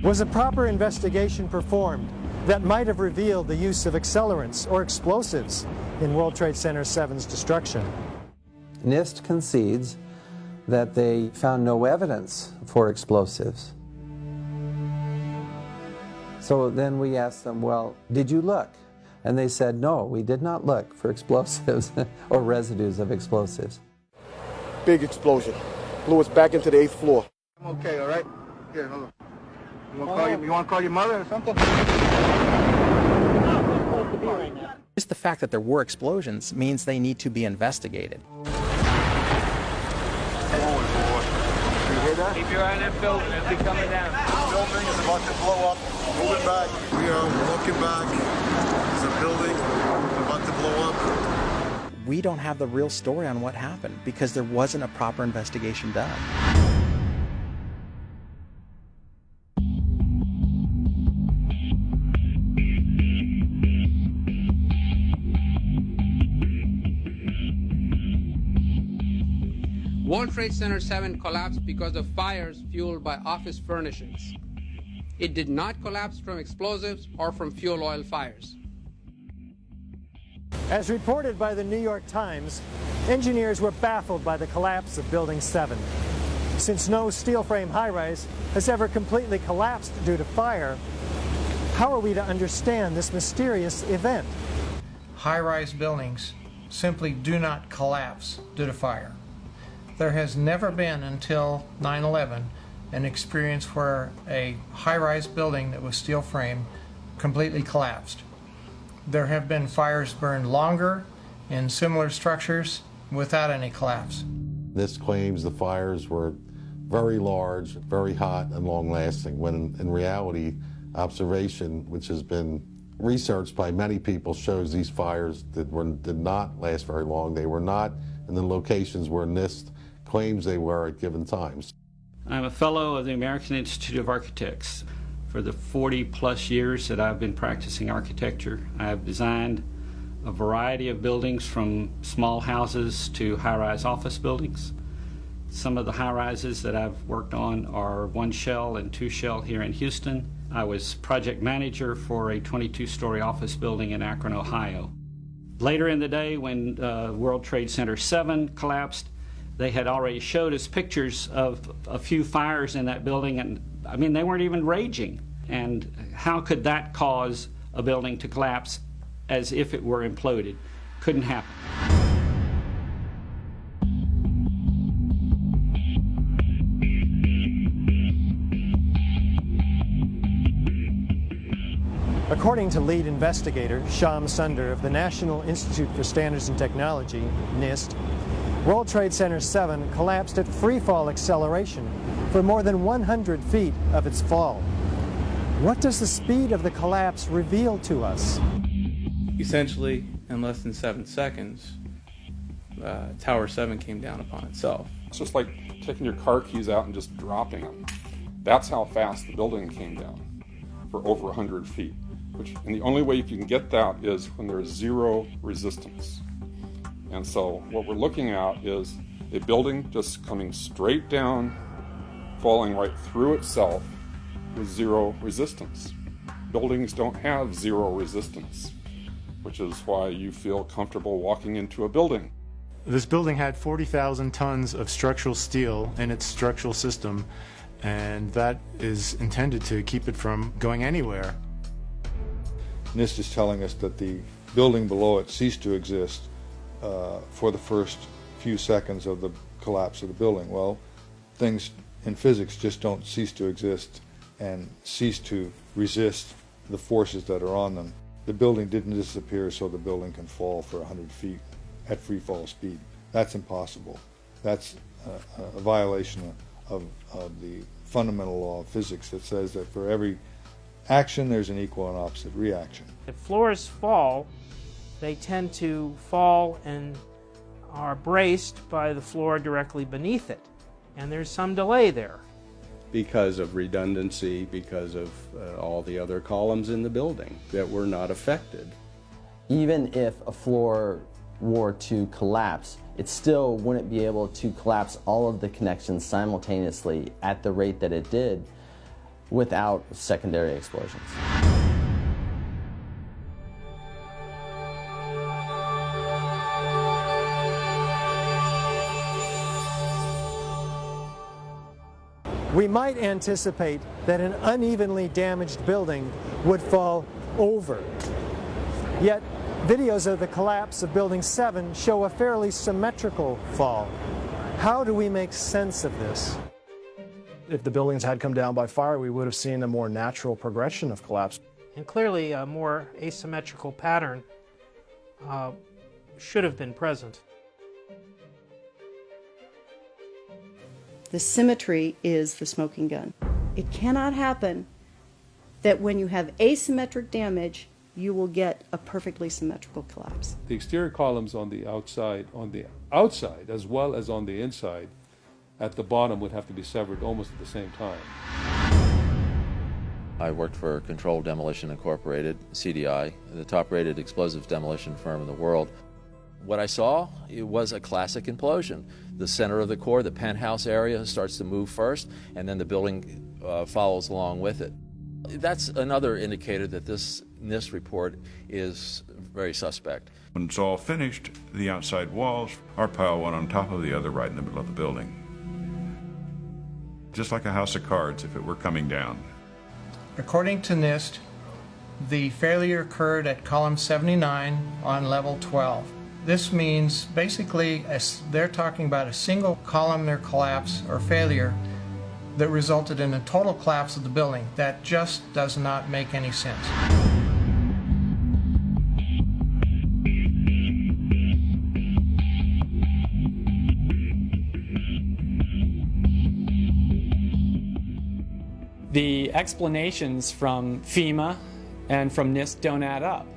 Was a proper investigation performed that might have revealed the use of accelerants or explosives in World Trade Center 7's destruction? NIST concedes that they found no evidence for explosives. So then we asked them, well, did you look? And they said, no, we did not look for explosives or residues of explosives. Big explosion. Blew us back into the 8th floor. I'm okay, all right? Here, hold on. You want to call your mother or something? Just the fact that there were explosions means they need to be investigated. Keep your eye on that building. It'll be coming down. The building is about to blow up. Moving back. We are walking back. There's a building about to blow up. We don't have the real story on what happened because there wasn't a proper investigation done. World Trade Center 7 collapsed because of fires fueled by office furnishings. It did not collapse from explosives or from fuel oil fires. As reported by the New York Times, engineers were baffled by the collapse of Building 7. Since no steel frame high-rise has ever completely collapsed due to fire, how are we to understand this mysterious event? High-rise buildings simply do not collapse due to fire. There has never been until 9/11 an experience where a high-rise building that was steel frame completely collapsed. There have been fires burned longer in similar structures without any collapse. This claims the fires were very large, very hot, and long-lasting, when in reality, observation, which has been researched by many people, shows these fires did not last very long. They were not in the locations where NIST claims they were at given times. I'm a fellow of the American Institute of Architects. For the 40-plus years that I've been practicing architecture, I have designed a variety of buildings from small houses to high-rise office buildings. Some of the high-rises that I've worked on are 1 shell and 2 shell here in Houston. I was project manager for a 22-story office building in Akron, Ohio. Later in the day, when World Trade Center 7 collapsed, they had already showed us pictures of a few fires in that building, and I mean, they weren't even raging. And how could that cause a building to collapse as if it were imploded? Couldn't happen. According to lead investigator Shyam Sunder of the National Institute for Standards and Technology, NIST, World Trade Center 7 collapsed at freefall acceleration for more than 100 feet of its fall. What does the speed of the collapse reveal to us? Essentially, in less than 7 seconds, Tower 7 came down upon itself. It's just like taking your car keys out and just dropping them. That's how fast the building came down, for over 100 feet. And the only way you can get that is when there's zero resistance. And so what we're looking at is a building just coming straight down, falling right through itself with zero resistance. Buildings don't have zero resistance, which is why you feel comfortable walking into a building. This building had 40,000 tons of structural steel in its structural system, and that is intended to keep it from going anywhere. NIST is telling us that the building below it ceased to exist for the first few seconds of the collapse of the building. Well, things in physics just don't cease to exist and cease to resist the forces that are on them. The building didn't disappear so the building can fall for 100 feet at free fall speed. That's impossible. That's a violation of the fundamental law of physics that says that for every action there's an equal and opposite reaction. If floors fall, they tend to fall and are braced by the floor directly beneath it. And there's some delay there. Because of redundancy, because of all the other columns in the building that were not affected. Even if a floor were to collapse, it still wouldn't be able to collapse all of the connections simultaneously at the rate that it did, without secondary explosions. We might anticipate that an unevenly damaged building would fall over. Yet, videos of the collapse of Building 7 show a fairly symmetrical fall. How do we make sense of this? If the buildings had come down by fire, we would have seen a more natural progression of collapse. And clearly a more asymmetrical pattern should have been present. The symmetry is the smoking gun. It cannot happen that when you have asymmetric damage, you will get a perfectly symmetrical collapse. The exterior columns on the outside as well as on the inside at the bottom would have to be severed almost at the same time. I worked for Controlled Demolition Incorporated, CDI, the top-rated explosive demolition firm in the world. What I saw, it was a classic implosion. The center of the core, the penthouse area, starts to move first, and then the building follows along with it. That's another indicator that this NIST report is very suspect. When it's all finished, the outside walls are piled one on top of the other right in the middle of the building. Just like a house of cards if it were coming down. According to NIST, the failure occurred at column 79 on level 12. This means basically they're talking about a single columnar collapse or failure that resulted in a total collapse of the building. That just does not make any sense. The explanations from FEMA and from NIST don't add up.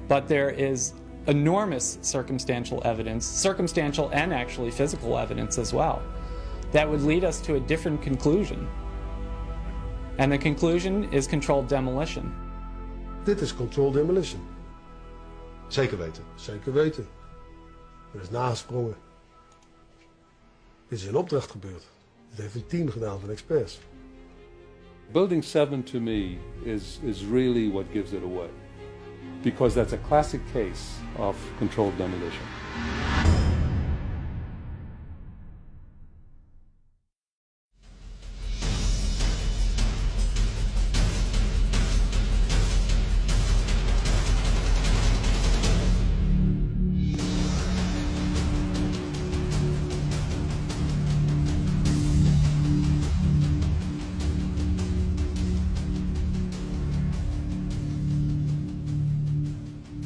But there is enormous circumstantial evidence, circumstantial and actually physical evidence as well, that would lead us to a different conclusion. And the conclusion is controlled demolition. Dit is controlled demolition. Zeker weten. Zeker weten. Er is nagesprongen. Dit is in opdracht gebeurd. Dit heeft een team gedaan van experts. Building 7 to me is really what gives it away, because that's a classic case of controlled demolition.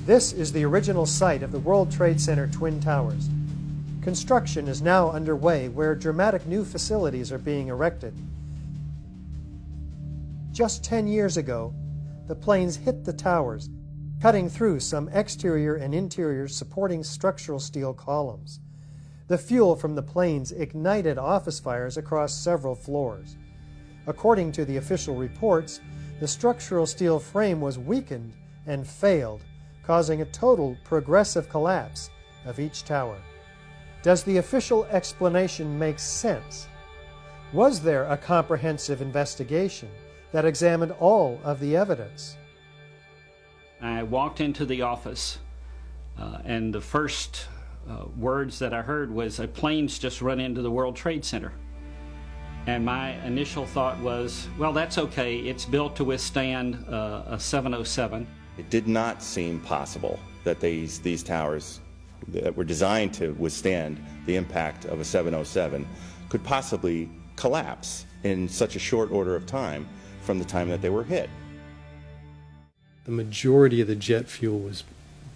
This is the original site of the World Trade Center Twin Towers. Construction is now underway where dramatic new facilities are being erected. Just 10 years ago, the planes hit the towers, cutting through some exterior and interior supporting structural steel columns. The fuel from the planes ignited office fires across several floors. According to the official reports, the structural steel frame was weakened and failed, causing a total progressive collapse of each tower. Does the official explanation make sense? Was there a comprehensive investigation that examined all of the evidence? I walked into the office and the first words that I heard was, planes just run into the World Trade Center. And my initial thought was, well, that's okay. It's built to withstand a 707. It did not seem possible that these towers that were designed to withstand the impact of a 707 could possibly collapse in such a short order of time from the time that they were hit. The majority of the jet fuel was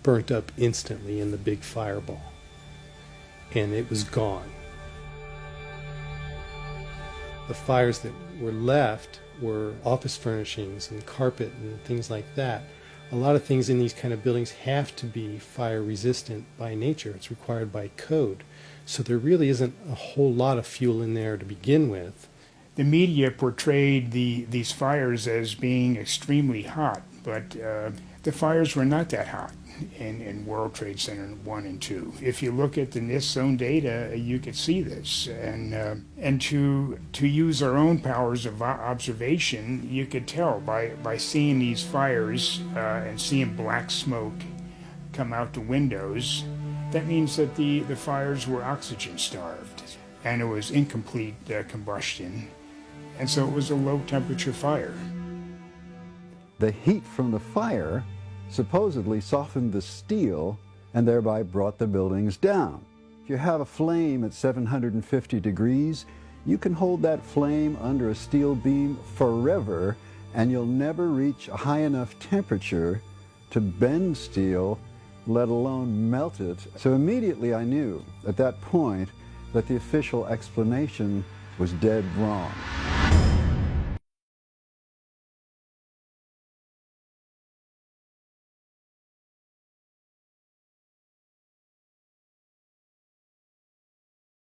burnt up instantly in the big fireball, and it was gone. The fires that were left were office furnishings and carpet and things like that. A lot of things in these kind of buildings have to be fire resistant by nature. It's required by code. So there really isn't a whole lot of fuel in there to begin with. The media portrayed these fires as being extremely hot, but The fires were not that hot in World Trade Center 1 and 2. If you look at the NIST zone data, you could see this. And to use our own powers of observation, you could tell by seeing these fires and seeing black smoke come out the windows. That means that the fires were oxygen starved, and it was incomplete combustion, and so it was a low temperature fire. The heat from the fire supposedly softened the steel and thereby brought the buildings down. If you have a flame at 750 degrees, you can hold that flame under a steel beam forever, and you'll never reach a high enough temperature to bend steel, let alone melt it. So immediately I knew at that point that the official explanation was dead wrong.